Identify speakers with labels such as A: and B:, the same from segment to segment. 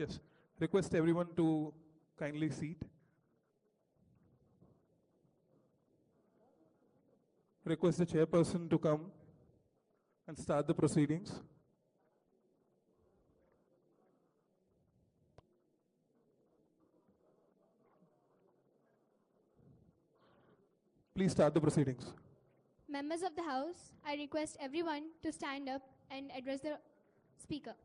A: Yes. Request everyone to kindly seat. Request the chairperson to come and start the proceedings. Please start the proceedings.
B: Members of the House, I request everyone to stand up and address the Speaker.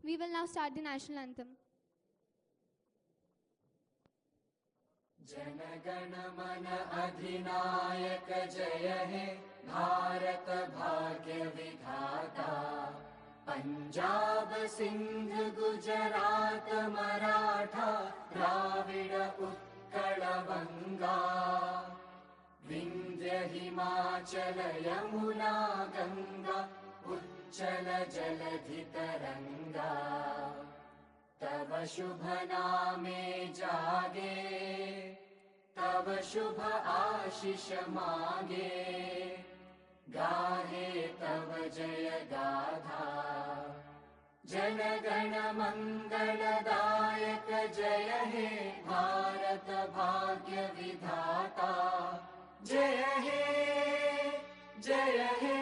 B: We will now start the national anthem.
C: जनगण मन अधिनायक जय हे भारत भाग्य विधाता पंजाब सिंध गुजरात मराठा द्राविड़ उत्कल बंगा विंध्य हिमाचल यमुना गंगा उच्चल जलधि तरंगा तव शुभ नामे जागे तव शुभ आशीष मांगे गाहे तव जय गाथा जन गण मंगलदायक जय हे भारत भाग्य विधाता जय हे जय हे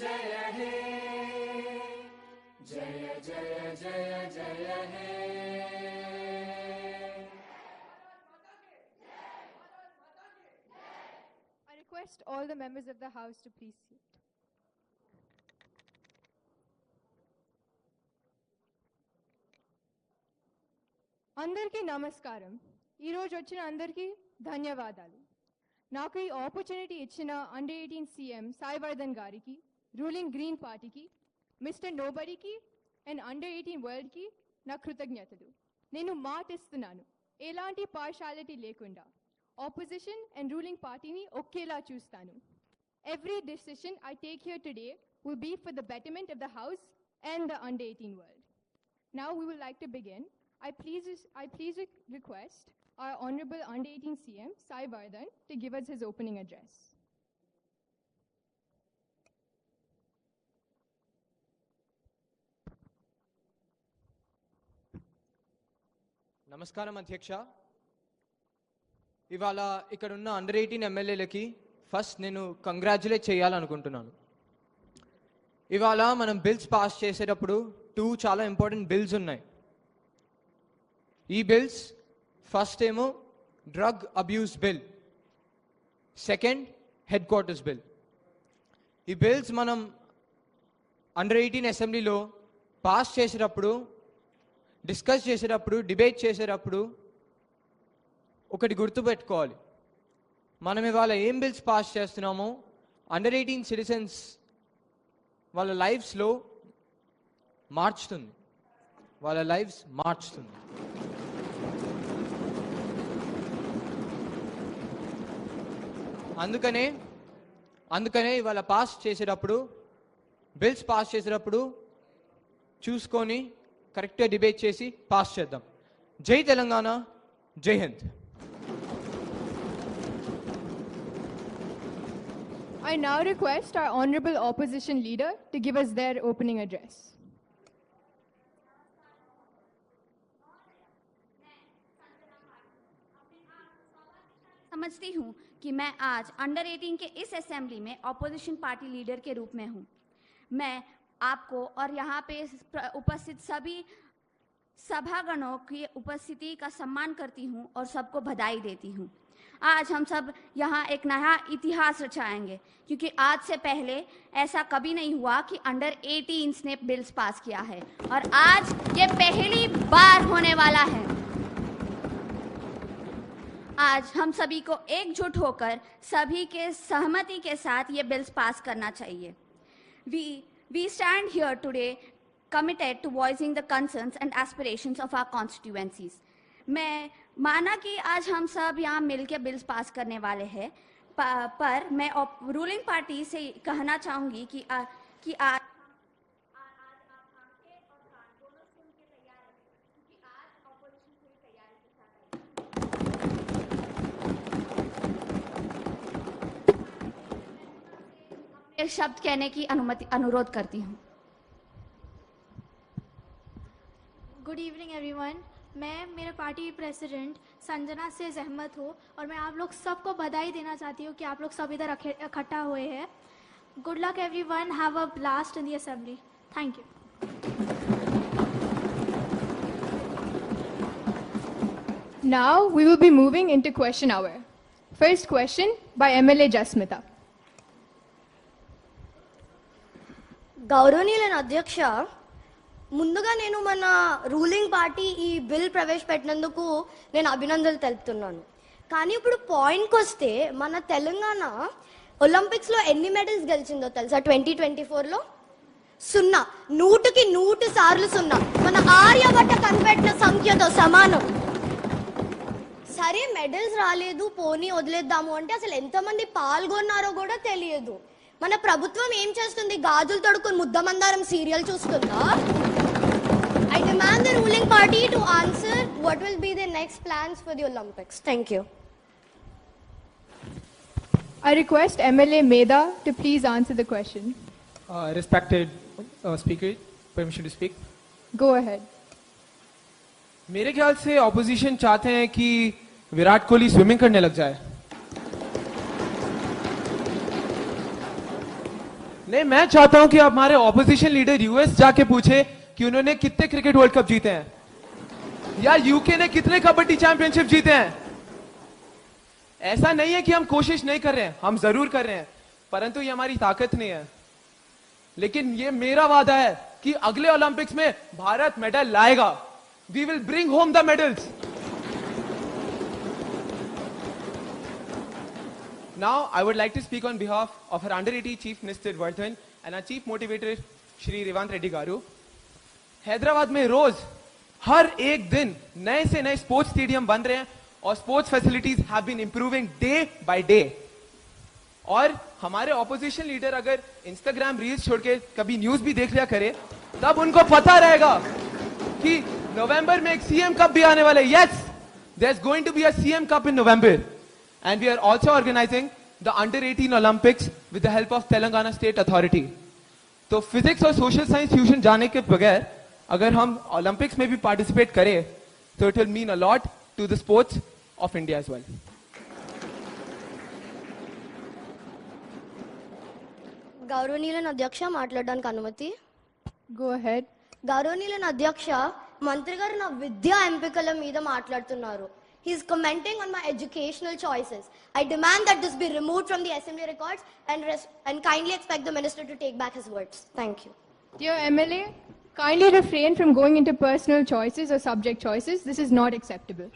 C: जय हे जय जय जय जय हे
D: I request all the members of the House to please sit. అందరికీ నమస్కారం. ఈరోజు వచ్చిన అందరికీ ధన్యవాదాలు. నాకు ఈ ఆపర్చునిటీ ఇచ్చిన అండర్ 18 సీఎం సాయివర్ధన్ గారికి, రూలింగ్ గ్రీన్ పార్టీకి, మిస్టర్ నోబడీకి అండ్ అండర్ 18 వరల్డ్కి నా కృతజ్ఞతలు. నేను మాటిస్తున్నాను, ఎలాంటి పార్షాలిటీ లేకుండా ఆపోజిషన్ అండ్ రూలింగ్ పార్టీని ఒకేలా చూస్తాను. Every decision I take here today will be for the betterment of the House and the under 18 world. Now we would like to begin. I please request our Honorable under 18 CM Sai Vardhan to give us his opening address.
E: నమస్కారం అధ్యక్ష. ఇవాళ ఇక్కడ ఉన్న under 18 ఎమ్మెల్యేలకి first నేను congratulate చేయాలనుకుంటున్నాను. ఇవాళ మనం బిల్స్ పాస్ చేసేటప్పుడు 2 చాలా ఇంపార్టెంట్ బిల్స్ ఉన్నాయి. ఈ బిల్స్ ఫస్ట్ ఏమో drug abuse bill, second head quarters bill. ఈ బిల్స్ మనం అండర్ 18 అసెంబ్లీలో పాస్ చేసేటప్పుడు, డిస్కస్ చేసేటప్పుడు, డిబేట్ చేసేటప్పుడు ఒకటి గుర్తుపెట్టుకోవాలి. మనం ఇవాళ ఏం బిల్స్ పాస్ చేస్తున్నామో అండర్ 18 సిటిజన్స్ వాళ్ళ లైఫ్స్లో మార్చుతుంది, వాళ్ళ లైఫ్స్ మార్చుతుంది. అందుకనే ఇవాళ పాస్ చేసేటప్పుడు, బిల్స్ పాస్ చేసేటప్పుడు చూసుకొని కరెక్ట్గా డిబేట్ చేసి పాస్ చేద్దాం. జై తెలంగాణ, జై Hind.
D: I now request our Honorable Opposition Leader to give us their opening address.
F: समझती हूँ कि मैं आज अंडर 18 के इस असेंबली में ऑपोजिशन पार्टी लीडर के रूप में हूँ. मैं आपको और यहाँ पे उपस्थित सभी सभागणों की उपस्थिति का सम्मान करती हूँ और सबको बधाई देती हूँ. आज हम सब यहाँ एक नया इतिहास रचाएंगे, क्योंकि आज से पहले ऐसा कभी नहीं हुआ कि अंडर 18 ने बिल्स पास किया है और आज ये पहली बार होने वाला है. आज हम सभी को एकजुट होकर सभी के सहमति के साथ ये बिल्स पास करना चाहिए. We stand here today committed to voicing the concerns and aspirations of our constituencies. मैं माना कि आज हम सब यहाँ मिलकर बिल्स पास करने वाले हैं, पर मैं रूलिंग पार्टी से कहना चाहूँगी कि आज एक शब्द कहने की अनुरोध करती हूँ।
B: Good evening everyone. मैं मेरे पार्टी की प्रेसिडेंट संजना से सहमत हूँ और मैं आप लोग सबको बधाई देना चाहती हूँ कि आप लोग सब इधर इकट्ठा हुए हैं। Good luck everyone, have a blast in the assembly. Thank you.
D: Now we will be moving into question hour. First question by MLA Jasmita.
G: గౌరవనీయులైన అధ్యక్ష, ముందుగా నేను మన రూలింగ్ పార్టీ ఈ బిల్ ప్రవేశపెట్టినందుకు నేను అభినందనలు తెలుపుతున్నాను. కానీ ఇప్పుడు పాయింట్కి వస్తే మన తెలంగాణ ఒలింపిక్స్లో ఎన్ని మెడల్స్ గెలిచిందో తెలుసా? 2024లో 0. 100కి 100 సార్లు 0. మన ఆర్యభట్ట కనిపెట్టిన సంఖ్యతో సమానం. సరే మెడల్స్ రాలేదు, పోనీ వదిలేద్దాము అంటే అసలు ఎంతమంది పాల్గొన్నారో కూడా తెలియదు. మన ప్రభుత్వం ఏం చేస్తుంది? గాజులు తొడుక్కుని ముద్దమందారం serial చూస్తుందా? I demand the ruling party to answer what will be the next plans for the Olympics. Thank you.
D: I request MLA Meda to please answer the question.
H: Respected speaker, permission to speak.
D: Go ahead.
H: मेरे ख्याल से opposition चाहते हैं कि Virat Kohli swimming करने लग जाए। नहीं, मैं चाहता हूं कि हमारे ऑपोजिशन लीडर यूएस जाके पूछे कि उन्होंने कितने क्रिकेट वर्ल्ड कप जीते हैं, या यूके ने कितने कबड्डी चैंपियनशिप जीते हैं। ऐसा नहीं है कि हम कोशिश नहीं कर रहे हैं, हम जरूर कर रहे हैं, परंतु ये हमारी ताकत नहीं है। लेकिन ये मेरा वादा है कि अगले ओलंपिक्स में भारत मेडल लाएगा। We will bring home the medals. Now, I would like to speak on behalf of our under-18 Chief Minister Vardhan and our Chief Motivator Shri Revant Reddy Garu. Hyderabad में रोज हर एक दिन नए से नए स्पोर्ट्स स्टेडियम बन रहे हैं और sports facilities have been improving day by day. और हमारे ऑपोजिशन लीडर अगर इंस्टाग्राम रील्स छोड़ के कभी न्यूज भी देख लिया करे, तब उनको पता रहेगा कि नवंबर में एक सीएम कप भी आने वाला है। Yes, there is going to be a CM cup in November and we are also organising the under eighteen Olympics with the help of Telangana state authority. तो फिजिक्स और सोशल साइंस ट्यूशन जाने के बगैर अगर हम ओलंपिक्स में भी पार्टिसिपेट करें तो it will mean a lot to the sports of India as well.
G: గౌరవనీయులైన అధ్యక్ష, మాట్లాడడానికి అనుమతి.
D: Go ahead.
G: గౌరవనీయులైన అధ్యక్ష, మంత్రి గారు నా విద్యా ఎంపికల మీద మాట్లాడుతున్నారు. He's commenting on my educational choices. I demand that this be removed from the assembly records and kindly expect the minister to take back his words. Thank you.
D: Dear MLA, kindly refrain from going into personal choices or subject choices. This is not acceptable.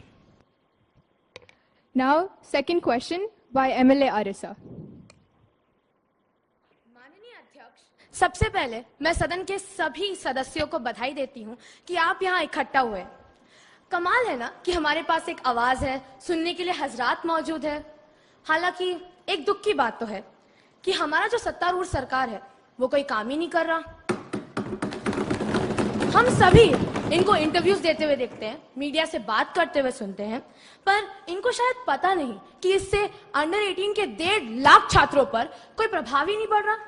D: Now, second question by MLA Arisa.
I: माननीय अध्यक्ष, सबसे पहले मैं सदन के सभी सदस्यों को बधाई देती हूं कि आप यहां इकट्ठा हुए। कमाल है ना कि हमारे पास एक आवाज है, सुनने के लिए हजरात मौजूद है। हालांकि एक दुख की बात तो है कि हमारा जो सत्तारूढ़ सरकार है वो कोई काम ही नहीं कर रहा। हम सभी इनको इंटरव्यूज देते हुए देखते हैं, मीडिया से बात करते हुए सुनते हैं, पर इनको शायद पता नहीं कि इससे अंडर-18 के 1.5 लाख छात्रों पर कोई प्रभाव ही नहीं पड़ रहा।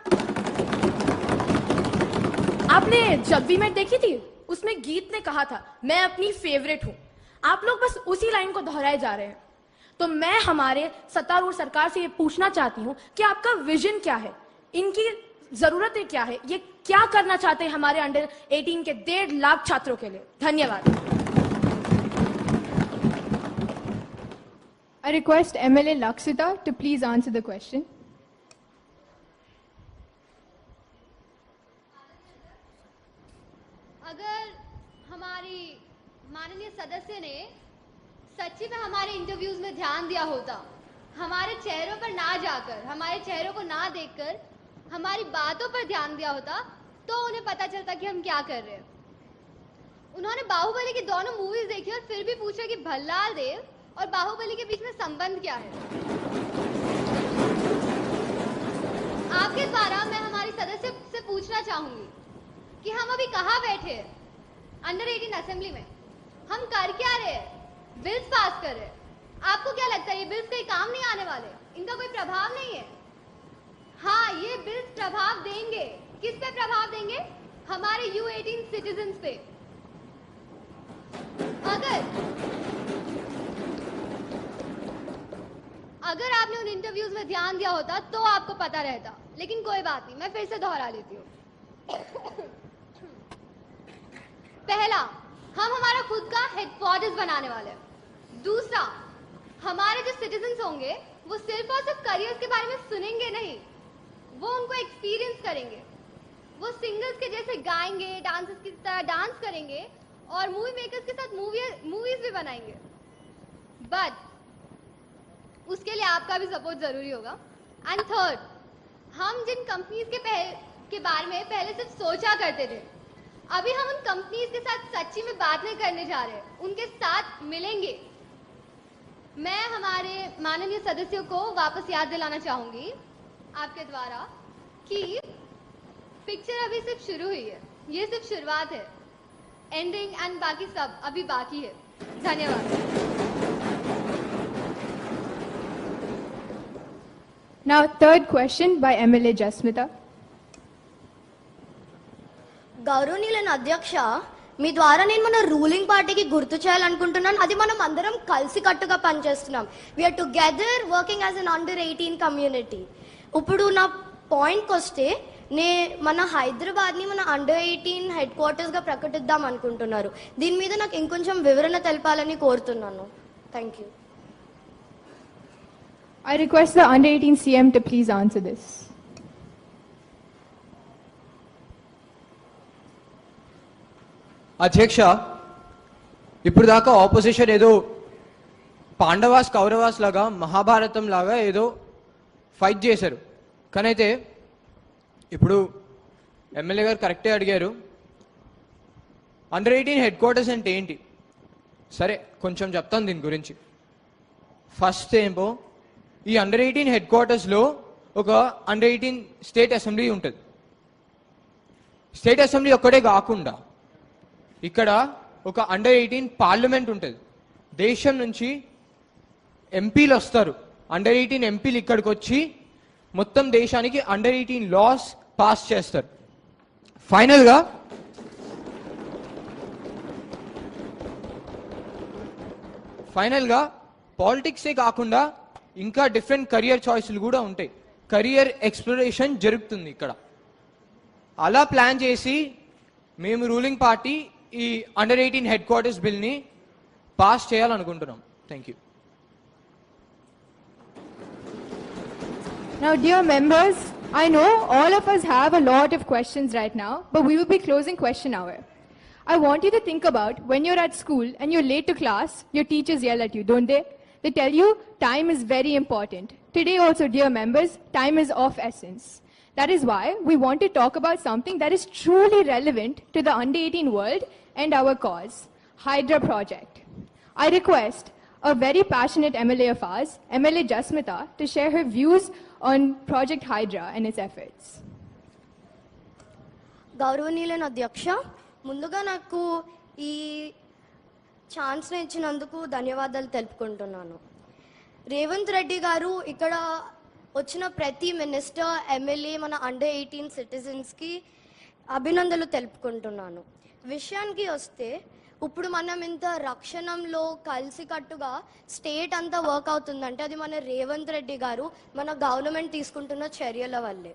I: आपने जब भी मैच देखी थी, उसमें गीत ने कहा था मैं अपनी फेवरेट हूं। आप लोग बस उसी लाइन को दोहराए जा रहे हैं। तो मैं हमारे सत्तारूढ़ सरकार से ये पूछना चाहती हूं कि आपका विजन क्या है, इनकी जरूरतें क्या है, ये क्या करना चाहते हैं हमारे अंडर-18 के 1.5 लाख छात्रों के लिए। धन्यवाद।
D: I request MLA Laksita to please answer the question.
J: अगर हमारी माननीय सदस्य ने सच्ची में हमारे इंटरव्यूज में ध्यान दिया होता, हमारे चेहरों पर ना जाकर, हमारे चेहरों को ना देखकर हमारी बातों पर ध्यान दिया होता, तो उन्हें पता चलता कि हम क्या कर रहे हैं। उन्होंने बाहुबली की दोनों मूवीज देखी और फिर भी पूछा कि भल्लाल देव और बाहुबली के बीच में संबंध क्या है। आपके द्वारा मैं हमारी सदस्य से पूछना चाहूंगी कि हम अभी कहाँ बैठे हैं, अंडर-18 असेंबली में हम कर क्या रहे हैं? बिल्स पास कर रहे हैं। आपको क्या लगता है ये बिल्स कहीं काम नहीं आने वाले? इनका कोई प्रभाव नहीं है? हाँ, ये बिल्स प्रभाव देंगे। किस पे प्रभाव देंगे? हमारे U18 सिटीजन्स पे। अगर आपने उन इंटरव्यूज में ध्यान दिया होता तो आपको पता रहता, लेकिन कोई बात नहीं, मैं फिर से दोहरा लेती हूँ। पहला, हम हमारा खुद का हेडक्वार्टर्स बनाने वाले हैं। दूसरा, हमारे जो सिटीजन्स होंगे वो सिर्फ और सिर्फ करियर्स के बारे में सुनेंगे नहीं, वो उनको एक्सपीरियंस करेंगे। वो सिंगर्स के जैसे गाएंगे, डांसर्स की तरह डांस करेंगे और मूवी मेकर्स के साथ मूवीज भी बनाएंगे। बट उसके लिए आपका भी सपोर्ट जरूरी होगा। एंड थर्ड, हम जिन कंपनीज के बारे में पहले सिर्फ सोचा करते थे, अभी हम उन कंपनीज के साथ सच्ची में बात नहीं करने जा रहे, उनके साथ मिलेंगे। मैं हमारे माननीय सदस्यों को वापस याद दिलाना चाहूंगी आपके द्वारा कि पिक्चर अभी सिर्फ शुरू हुई है, ये सिर्फ शुरुआत है। एंडिंग एंड बाकी सब अभी बाकी है। धन्यवाद।
D: Now, third question by MLA Jasmita.
G: గౌరవనీయులైన అధ్యక్ష, మీ ద్వారా నేను మన రూలింగ్ పార్టీకి గుర్తు చేయాలనుకుంటున్నాను, అది మనం అందరం కలిసి కట్టుగా పనిచేస్తున్నాం. We are together working as an under 18 community. ఇప్పుడు నా పాయింట్కి వస్తే, మన హైదరాబాద్ని మన అండర్ 18 హెడ్ క్వార్టర్స్గా ప్రకటిద్దాం అనుకుంటున్నారు. దీని మీద నాకు ఇంకొంచెం వివరణ తెలపాలని కోరుతున్నాను. Thank you.
D: I request the under 18 CM to please answer this.
E: అధ్యక్ష, ఇప్పుడు దాకా ఆపోజిషన్ ఏదో పాండవాస్ కౌరవాస్ లాగా మహాభారతం లాగా ఏదో ఫైట్ చేశారు. కానీ అయితే ఇప్పుడు ఎమ్మెల్యే గారు కరెక్టే అడిగారు, అండర్ 18 హెడ్ క్వార్టర్స్ అంటే ఏంటి? సరే, కొంచెం చెప్తాను దీని గురించి. ఫస్ట్ ఏమో, ఈ అండర్ 18 హెడ్ క్వార్టర్స్లో ఒక అండర్ 18 స్టేట్ అసెంబ్లీ ఉంటుంది. స్టేట్ అసెంబ్లీ ఒక్కడే కాకుండా ఇక్కడ ఒక అండర్ 18 పార్లమెంట్ ఉంటుంది. దేశం నుంచి ఎంపీలు వస్తారు. అండర్ 18 ఎంపీలు ఇక్కడికి వచ్చి మొత్తం దేశానికి అండర్ 18 లాస్ పాస్ చేస్తారు. ఫైనల్గా పాలిటిక్సే కాకుండా ఇంకా డిఫరెంట్ కెరియర్ చాయిస్లు కూడా ఉంటాయి. కెరియర్ ఎక్స్ప్లోరేషన్ జరుగుతుంది ఇక్కడ. అలా ప్లాన్ చేసి మేము రూలింగ్ పార్టీ ఈ అండర్ 18 హెడ్ క్వార్టర్స్ బిల్ని పాస్ చేయాలనుకుంటున్నాం. Thank you.
D: Now, dear members, I know all of us have a lot of questions right now, but we will be closing question hour. I want you to think about when you're at school and you're late to class, your teachers yell at you, don't they? They tell you time is very important. Today also, dear members, time is of essence. That is why we want to talk about something that is truly relevant to the under 18 world and our cause, Hydra Project. I request a very passionate MLA of ours, MLA Jasmita, to share her views on Project Hydra and its efforts.
G: గౌరవనీయులైన అధ్యక్ష, ముందుగా నాకు ఈ chance ఇచ్చినందుకు ధన్యవాదాలు తెలుపుకుంటున్నాను. రేవంత్ రెడ్డి గారు ఇక్కడ వచ్చిన ప్రతి మినిస్టర్, ఎమ్మెల్యే, మన అండర్ 18 సిటిజన్స్కి అభినందనలు తెలుపుకుంటున్నాను. విషయానికి వస్తే, ఇప్పుడు మనం ఇంత రక్షణంలో కలిసికట్టుగా స్టేట్ అంతా వర్క్ అవుతుందంటే అది మన రేవంత్ రెడ్డి గారు, మన గవర్నమెంట్ తీసుకుంటున్న చర్యల వల్లే.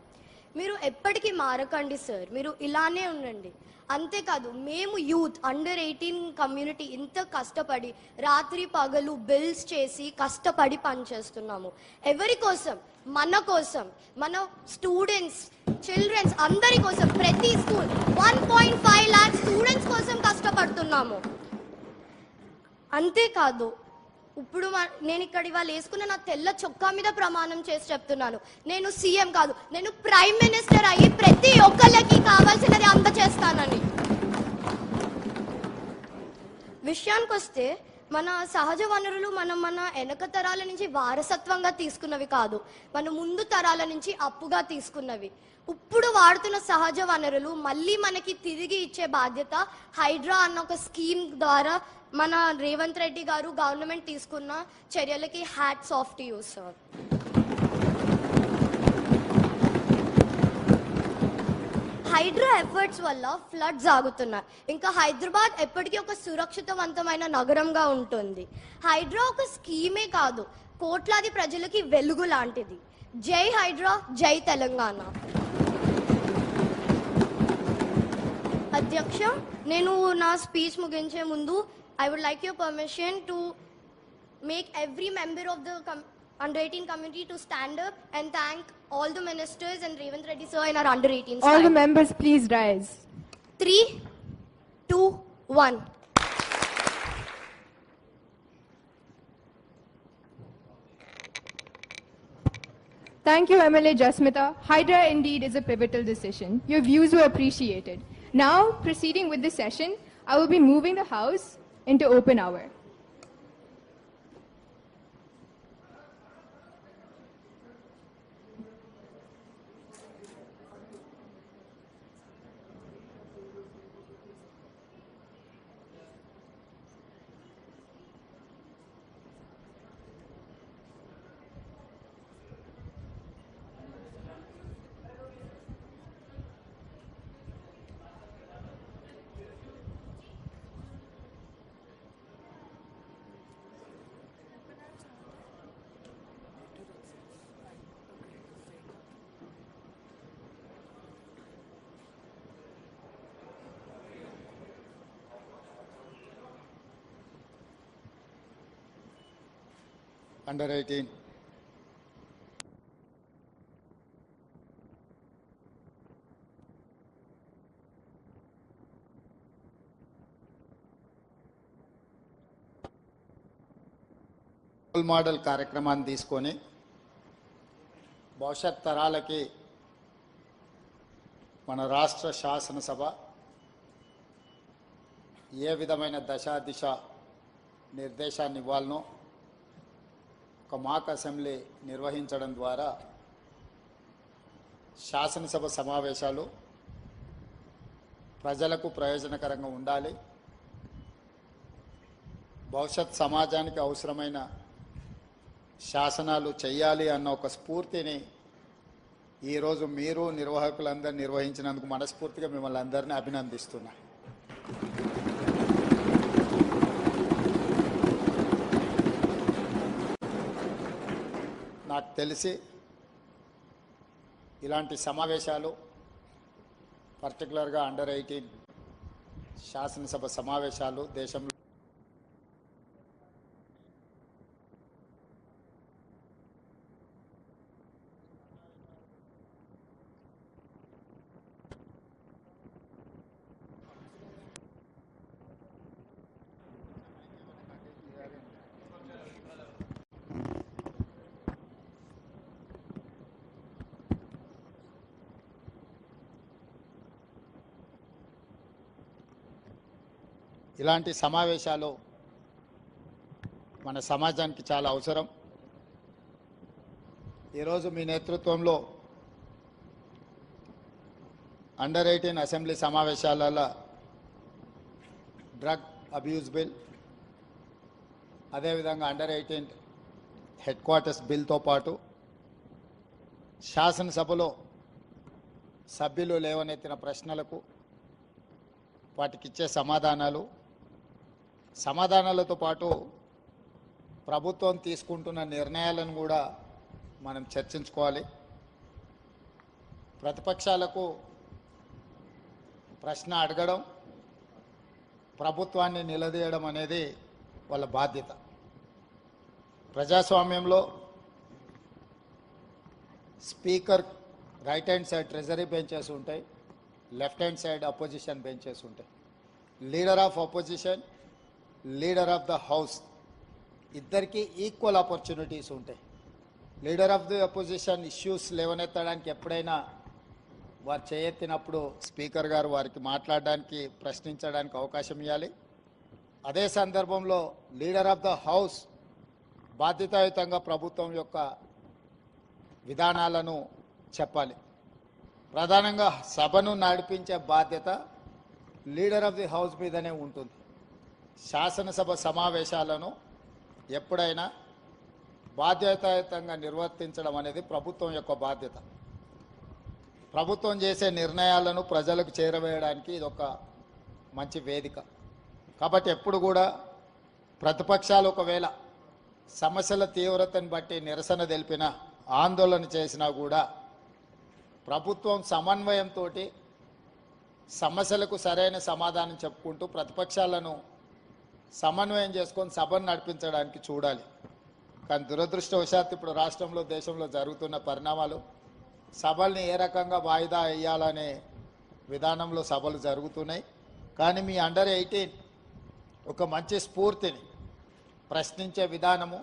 G: మీరు ఎప్పటికీ మారకండి సార్, మీరు ఇలానే ఉండండి. అంతేకాదు, మేము యూత్ అండర్ 18 కమ్యూనిటీ ఇంత కష్టపడి రాత్రి పగలు బిల్స్ చేసి కష్టపడి పనిచేస్తున్నాము. ఎవరి కోసం? మన కోసం, మన స్టూడెంట్స్, చిల్డ్రన్స్ అందరి కోసం. ప్రతి స్కూల్ 1.5 lakh స్టూడెంట్స్ కోసం కష్టపడుతున్నాము. అంతేకాదు, ఇప్పుడు నేను ఇక్కడ ఇవాళ వేసుకున్న నా తెల్ల చొక్కా మీద ప్రమాణం చేసి చెప్తున్నాను, నేను సీఎం కాదు, నేను ప్రైమ్ మినిస్టర్ అయ్యి ప్రతి ఒక్కళ్ళకి కావాల్సినది అందచేస్తానని. విషయానికి వస్తే, మన సహజ వనరులు మన వెనక తరాల నుంచి వారసత్వంగా తీసుకున్నవి కాదు, మన ముందు తరాల నుంచి అప్పుగా తీసుకున్నవి. ఇప్పుడు వాడుతున్న సహజ వనరులు మళ్ళీ మనకి తిరిగి ఇచ్చే బాధ్యత హైడ్రా అన్న ఒక స్కీమ్ ద్వారా మన రేవంత్ రెడ్డి గారు గవర్నమెంట్ తీసుకున్న చర్యలకి hats off to you sir. Hydraa efforts వల్ల ఫ్లడ్స్ ఆగుతున్నాయి. ఇంకా హైదరాబాద్ ఎప్పటికీ ఒక సురక్షితవంతమైన నగరంగా ఉంటుంది. హైడ్రా ఒక స్కీమే కాదు, కోట్లాది ప్రజలకి వెలుగు లాంటిది. జై హైడ్రా, జై తెలంగాణ. అధ్యక్ష, నేను నా స్పీచ్ ముగించే ముందు I would like your permission to make every member of the under-18 community to stand up and thank all the ministers and Revanth Reddy sir in our under-18 side.
D: All the members please rise.
G: 3, 2, 1.
D: Thank you, MLA Jasmita. Hydra indeed is a pivotal decision. Your views were appreciated. Now, proceeding with the session, I will be moving the House into open hour.
K: Under-18. Role model కార్యక్రమాన్ని తీసుకొని భవిష్యత్ తరాలకి మన రాష్ట్ర శాసనసభ ఏ విధమైన దశ నిర్దేశాన్ని ఇవ్వాలనో ఒక మాక్ అసెంబ్లీ నిర్వహించడం ద్వారా శాసనసభ సమావేశాలు ప్రజలకు ప్రయోజనకరంగా ఉండాలి. భవిష్యత్ సమాజానికి అవసరమైన శాసనాలు చేయాలి అన్న ఒక స్ఫూర్తిని ఈరోజు మీరు నిర్వాహకులందరూ నిర్వహించినందుకు మనస్ఫూర్తిగా మిమ్మల్ని అందరినీ అభినందిస్తున్నా. నాకు తెలిసి ఇలాంటి సమావేశాలు పర్టికులర్గా అండర్-18 శాసనసభ సమావేశాలు దేశంలో ఇలాంటి సమావేశాలు మన సమాజానికి చాలా అవసరం. ఈరోజు మీ నేతృత్వంలో అండర్-18 అసెంబ్లీ సమావేశాలలో డ్రగ్ అబ్యూజ్ బిల్, అదేవిధంగా అండర్-18 హెడ్ క్వార్టర్స్ బిల్తో పాటు శాసనసభలో సభ్యులు లేవనెత్తిన ప్రశ్నలకు వాటికిచ్చే సమాధానాలతో పాటు ప్రభుత్వం తీసుకుంటున్న నిర్ణయాలను కూడా మనం చర్చించుకోవాలి. ప్రతిపక్షాలకు ప్రశ్న అడగడం, ప్రభుత్వాన్ని నిలదీయడం అనేది వాళ్ళ బాధ్యత. ప్రజాస్వామ్యంలో speaker right hand side treasury benches ఉంటాయి, left hand side opposition benches ఉంటాయి. Leader of opposition, leader of the house ఇద్దరికి ఈక్వల్ ఆపర్చునిటీస్ ఉంటాయి. Leader of the opposition issues లేవనెత్తడానికి ఎప్పుడైనా వారు చేయెత్తినప్పుడు స్పీకర్ గారు వారికి మాట్లాడడానికి, ప్రశ్నించడానికి అవకాశం ఇవ్వాలి. అదే సందర్భంలో లీడర్ ఆఫ్ ద హౌస్ బాధ్యతాయుతంగా ప్రభుత్వం యొక్క విధానాలను చెప్పాలి. ప్రధానంగా సభను నడిపించే బాధ్యత లీడర్ ఆఫ్ ది హౌస్ మీదనే ఉంటుంది. శాసనసభ సమావేశాలను ఎప్పుడైనా బాధ్యతాయుతంగా నిర్వర్తించడం అనేది ప్రభుత్వం యొక్క బాధ్యత. ప్రభుత్వం చేసే నిర్ణయాలను ప్రజలకు చేరవేయడానికి ఇది ఒక మంచి వేదిక. కాబట్టి ఎప్పుడు కూడా ప్రతిపక్షాలు ఒకవేళ సమస్యల తీవ్రతను బట్టి నిరసన తెలిపినా ఆందోళన చేసినా కూడా ప్రభుత్వం సమన్వయంతో సమస్యలకు సరైన సమాధానం చెప్పుకుంటూ ప్రతిపక్షాలను సమన్వయం చేసుకొని సభను నడిపించడానికి చూడాలి. కానీ దురదృష్టవశాత్తు ఇప్పుడు రాష్ట్రంలో దేశంలో జరుగుతున్న పరిణామాలు సభల్ని ఏ రకంగా వాయిదా వేయాలనే విధానంలో సభలు జరుగుతున్నాయి. కానీ మీ అండర్ 18 ఒక మంచి స్ఫూర్తిని, ప్రశ్నించే విధానము,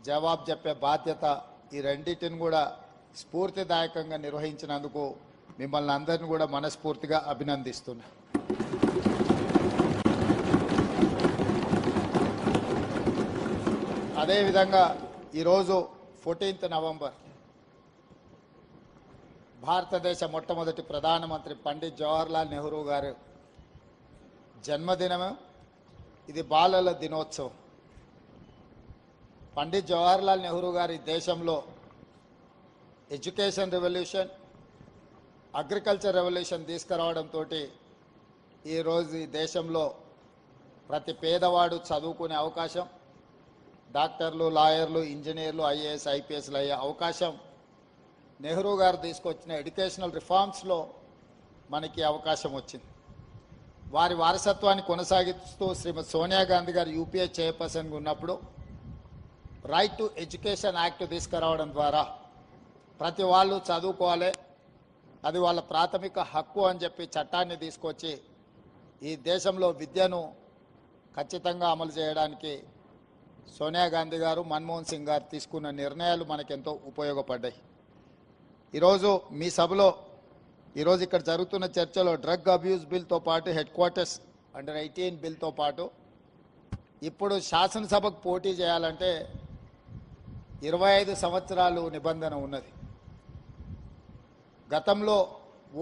K: జవాబు చెప్పే బాధ్యత, ఈ రెండింటిని కూడా స్ఫూర్తిదాయకంగా నిర్వహించినందుకు మిమ్మల్ని అందరిని కూడా మనస్ఫూర్తిగా అభినందిస్తున్నా. అదేవిధంగా ఈరోజు 14th నవంబర్ భారతదేశ మొట్టమొదటి ప్రధానమంత్రి పండిత్ జవహర్లాల్ నెహ్రూ గారు జన్మదినము. ఇది బాలల దినోత్సవం. పండిత్ జవహర్లాల్ నెహ్రూ గారి దేశంలో ఎడ్యుకేషన్ రెవల్యూషన్, అగ్రికల్చర్ రెవల్యూషన్ తీసుకురావడంతో ఈరోజు ఈ దేశంలో ప్రతి పేదవాడు చదువుకునే అవకాశం, డాక్టర్లు, లాయర్లు, ఇంజనీర్లు, ఐఏఎస్, ఐపీఎస్లు అయ్యే అవకాశం నెహ్రూ గారు తీసుకొచ్చిన ఎడ్యుకేషనల్ రిఫార్మ్స్లో మనకి అవకాశం వచ్చింది. వారి వారసత్వాన్ని కొనసాగిస్తూ శ్రీమతి సోనియా గాంధీ గారు యూపీఏ చైర్పర్సన్గా ఉన్నప్పుడు రైట్ టు ఎడ్యుకేషన్ యాక్ట్ తీసుకురావడం ద్వారా ప్రతి వాళ్ళు చదువుకోవాలి, అది వాళ్ళ ప్రాథమిక హక్కు అని చెప్పి చట్టాన్ని తీసుకొచ్చి ఈ దేశంలో విద్యను ఖచ్చితంగా అమలు చేయడానికి సోనియా గాంధీ గారు, మన్మోహన్ సింగ్ గారు తీసుకున్న నిర్ణయాలు మనకెంతో ఉపయోగపడ్డాయి. ఈరోజు మీ సభలో ఈరోజు ఇక్కడ జరుగుతున్న చర్చలో డ్రగ్ అబ్యూస్ బిల్తో పాటు హెడ్ క్వార్టర్స్ అండర్ 18 బిల్తో పాటు ఇప్పుడు శాసనసభకు పోటీ చేయాలంటే 25 సంవత్సరాలు నిబంధన ఉన్నది. గతంలో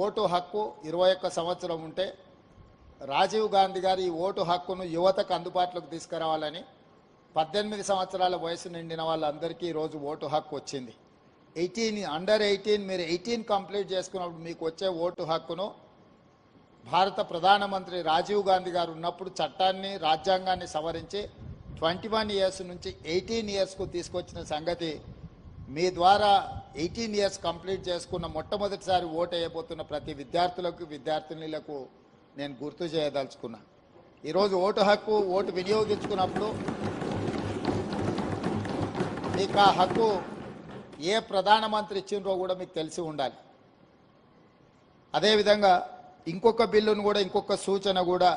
K: ఓటు హక్కు 21 సంవత్సరం ఉంటే రాజీవ్ గాంధీ గారు ఈ ఓటు హక్కును యువతకు అందుబాటులోకి తీసుకురావాలని 18 సంవత్సరాల వయసు నిండిన వాళ్ళందరికీ ఈరోజు ఓటు హక్కు వచ్చింది. అండర్ 18 మీరు 18 కంప్లీట్ చేసుకున్నప్పుడు మీకు వచ్చే ఓటు హక్కును భారత ప్రధానమంత్రి రాజీవ్ గాంధీ గారు ఉన్నప్పుడు చట్టాన్ని, రాజ్యాంగాన్ని సవరించి 21 ఇయర్స్ నుంచి 18 ఇయర్స్కు తీసుకొచ్చిన సంగతి మీ ద్వారా 18 ఇయర్స్ కంప్లీట్ చేసుకున్న మొట్టమొదటిసారి ఓటు వేయబోతున్న ప్రతి విద్యార్థులకు, విద్యార్థినులకు నేను గుర్తు చేయదలుచుకున్నా. ఈరోజు ఓటు హక్కు, ఓటు వినియోగించుకున్నప్పుడు మీకు ఆ హక్కు ఏ ప్రధానమంత్రి ఇచ్చిండ్రో కూడా మీకు తెలిసి ఉండాలి. అదేవిధంగా ఇంకొక బిల్లును కూడా, ఇంకొక సూచన కూడా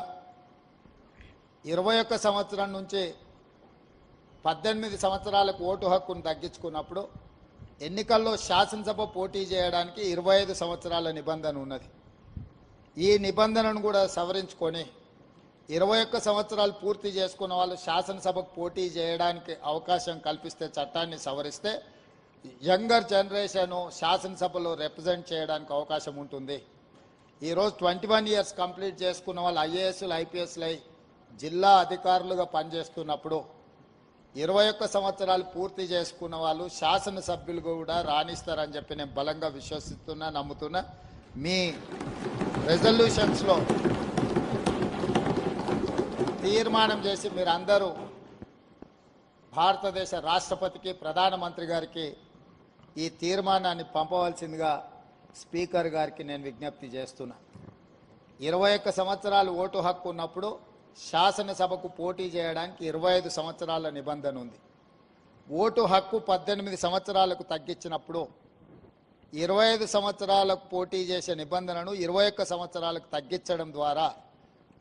K: 21 సంవత్సరం నుంచి 18 సంవత్సరాలకు ఓటు హక్కును తగ్గించుకున్నప్పుడు ఎన్నికల్లో శాసనసభ పోటీ చేయడానికి 25 సంవత్సరాల నిబంధన ఉన్నది. ఈ నిబంధనను కూడా సవరించుకొని 21 సంవత్సరాలు పూర్తి చేసుకున్న వాళ్ళు శాసనసభకు పోటీ చేయడానికి అవకాశం కల్పిస్తే, చట్టాన్ని సవరిస్తే యంగర్ జనరేషను శాసనసభలో రిప్రజెంట్ చేయడానికి అవకాశం ఉంటుంది. ఈరోజు 21 ఇయర్స్ కంప్లీట్ చేసుకున్న వాళ్ళు ఐఏఎస్లు, ఐపీఎస్లు అయి జిల్లా అధికారులుగా పనిచేస్తున్నప్పుడు 21 సంవత్సరాలు పూర్తి చేసుకున్న వాళ్ళు శాసనసభ్యులు కూడా రాణిస్తారని చెప్పి నేను బలంగా విశ్వసిస్తున్నా, నమ్ముతున్నా. మీ రెజల్యూషన్స్లో తీర్మానం చేసి మీరందరూ భారతదేశ రాష్ట్రపతికి, ప్రధానమంత్రి గారికి ఈ తీర్మానాన్ని పంపవలసిందిగా స్పీకర్ గారికి నేను విజ్ఞప్తి చేస్తున్నా. 21 సంవత్సరాలు ఓటు హక్కు ఉన్నప్పుడు శాసనసభకు పోటీ చేయడానికి 25 సంవత్సరాల నిబంధన ఉంది. ఓటు హక్కు 18 సంవత్సరాలకు తగ్గించినప్పుడు 25 సంవత్సరాలకు పోటీ చేసే నిబంధనను 21 సంవత్సరాలకు తగ్గించడం ద్వారా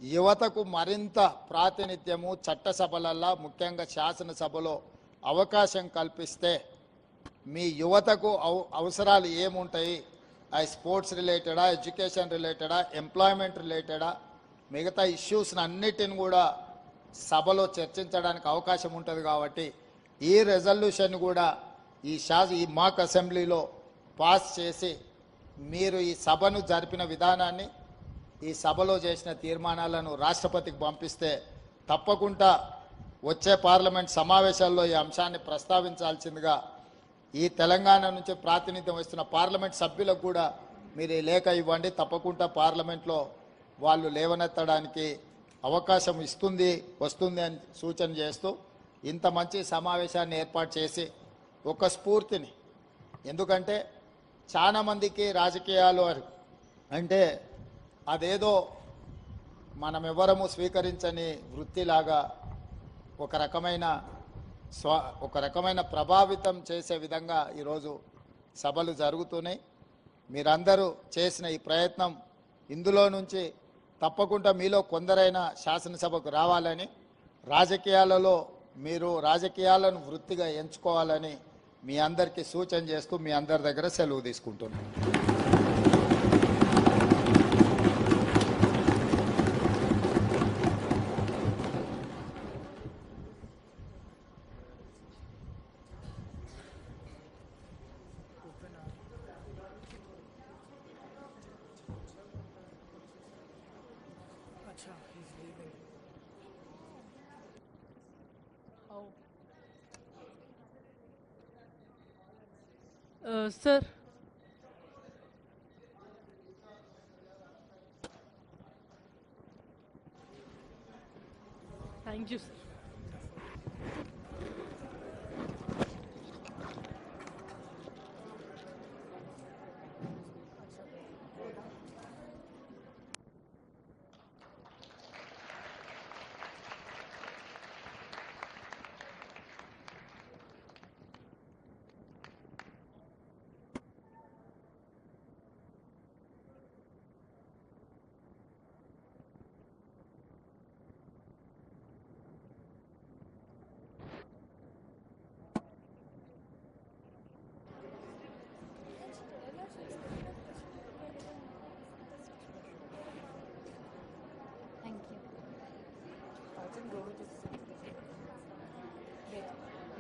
K: యువతకు మరింత ప్రాతినిధ్యము చట్టసభలల్లో, ముఖ్యంగా శాసనసభలో అవకాశం కల్పిస్తే మీ యువతకు అవసరాలు ఏముంటాయి, ఆ స్పోర్ట్స్ రిలేటెడా, ఎడ్యుకేషన్ రిలేటెడా, ఎంప్లాయ్మెంట్ రిలేటెడా, మిగతా ఇష్యూస్ని అన్నిటిని కూడా సభలో చర్చించడానికి అవకాశం ఉంటుంది. కాబట్టి ఈ రెజల్యూషన్ కూడా ఈ మాక్ అసెంబ్లీలో పాస్ చేసి మీరు ఈ సభను జరిపిన విధానాన్ని, ఈ సభలో చేసిన తీర్మానాలను రాష్ట్రపతికి పంపిస్తే తప్పకుండా వచ్చే పార్లమెంట్ సమావేశాల్లో ఈ అంశాన్ని ప్రస్తావించాల్సిందిగా ఈ తెలంగాణ నుంచి ప్రాతినిధ్యం వస్తున్న పార్లమెంట్ సభ్యులకు కూడా మీరు ఈ లేఖ ఇవ్వండి, తప్పకుండా పార్లమెంట్లో వాళ్ళు లేవనెత్తడానికి అవకాశం వస్తుంది అని సూచన చేస్తూ ఇంత మంచి సమావేశాన్ని ఏర్పాటు చేసి ఒక స్ఫూర్తిని, ఎందుకంటే చాలామందికి రాజకీయాలు అంటే అదేదో మనమెవరము స్వీకరించని వృత్తిలాగా ఒక రకమైన ప్రభావితం చేసే విధంగా ఈరోజు సభలు జరుగుతున్నాయి. మీరందరూ చేసిన ఈ ప్రయత్నం, ఇందులో నుంచి తప్పకుండా మీలో కొందరైనా శాసనసభకు రావాలని, రాజకీయాలలో మీరు రాజకీయాలను వృత్తిగా ఎంచుకోవాలని మీ అందరికీ సూచన చేస్తూ మీ అందరి దగ్గర సెలవు తీసుకుంటున్నాను.
L: Sir. Thank you, sir.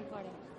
M: Recording.